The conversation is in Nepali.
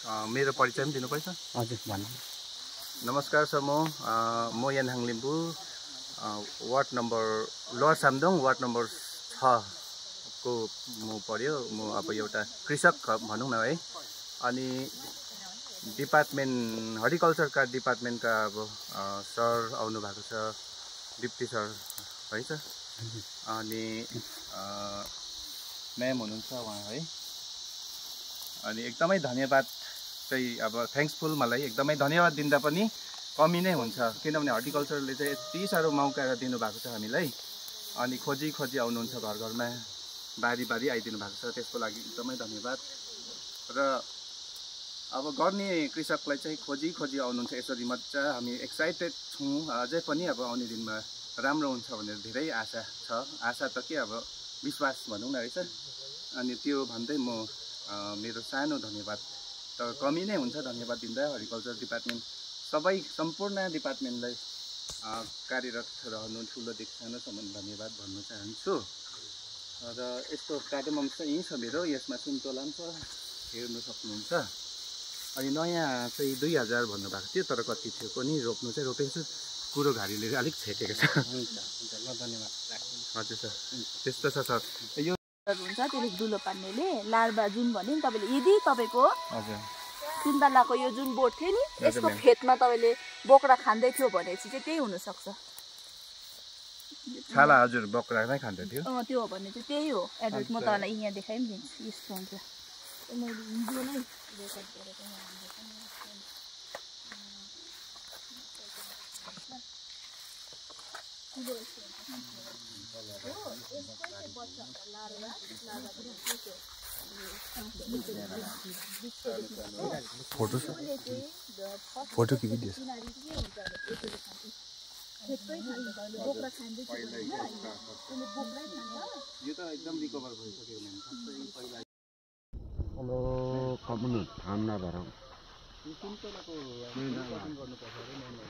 मेरो परिचय पनि दिनुपर्छ? हजुर भन्नु। नमस्कार सर, म Yanhang Limbu, ward number lower Samdong ward number 6 को म पर्यो। म अब एउटा कृषक भनौँ न है। अनि डिपार्टमेन्ट हर्टिकल्चरका डिपार्टमेन्टका अब सर आउनु भएको छ, डिप्टी सर है सर। अनि म्याम हुनुहुन्छ उहाँ है। अनि एकदमै धन्यवाद चाहिँ अब थ्याङ्क्सफुल, मलाई एकदमै धन्यवाद दिँदा पनि कमी नै हुन्छ, किनभने हर्टिकल्चरले चाहिँ यति साह्रो मौका दिनुभएको छ हामीलाई। अनि खोजी आउनुहुन्छ, घर घरमा बारी आइदिनु भएको छ, त्यसको लागि एकदमै धन्यवाद। र अब गर्ने कृषकलाई चाहिँ खोजी आउनुहुन्छ यसरी मजा, हामी एक्साइटेड छौँ। अझै पनि अब आउने दिनमा राम्रो हुन्छ भनेर धेरै आशा छ। आशा त के, अब विश्वास भनौँ न है सर। अनि त्यो भन्दै म मेरो सानो धन्यवाद त कमी नै हुन्छ धन्यवाद दिँदा हर्टिकल्चर डिपार्टमेन्ट सम्पूर्ण डिपार्टमेन्टलाई कार्यरत रहनु ठुलोदेखि सानोसम्म धन्यवाद भन्न चाहन्छु। र यस्तो कार्डमम चाहिँ यहीँ छ मेरो, यसमा सुन्तोला पनि छ, हेर्नु सक्नुहुन्छ। अनि नयाँ चाहिँ 2000 भन्नुभएको थियो, तर कति थियो पनि रोप्नु चाहिँ रोपेको छु, कुरो घारीले अलिक छेकेको छ। धन्यवाद। हजुर सर, त्यस्तो छ सर। यो हुन्छ त्यसले दुलो पार्नेले लार्भा जुन भन्यो नि तपाईँले, यदि तपाईँको हजुर सुन्तलाको यो जुन बोट थियो नि, यसको फेदमा तपाईँले बोक्रा खाँदै थियो भनेपछि चाहिँ त्यही हुनसक्छ। छाला हजुर बोक्रा नै खाँदै थियो। त्यो हो भने चाहिँ त्यही हो एड्रेस। म तपाईँलाई यहाँ देखाइ पनि दिन्छु, यस्तो हुन्छ। मैले हिजो नै रेकर्ड गरेको फोटो कि भिडियो? यो त एकदम रिकभर भइसक्यो भने पहिला हेलो कम्पनी काम नभएर सुन्तलाको गर्नुपर्छ अरे मैले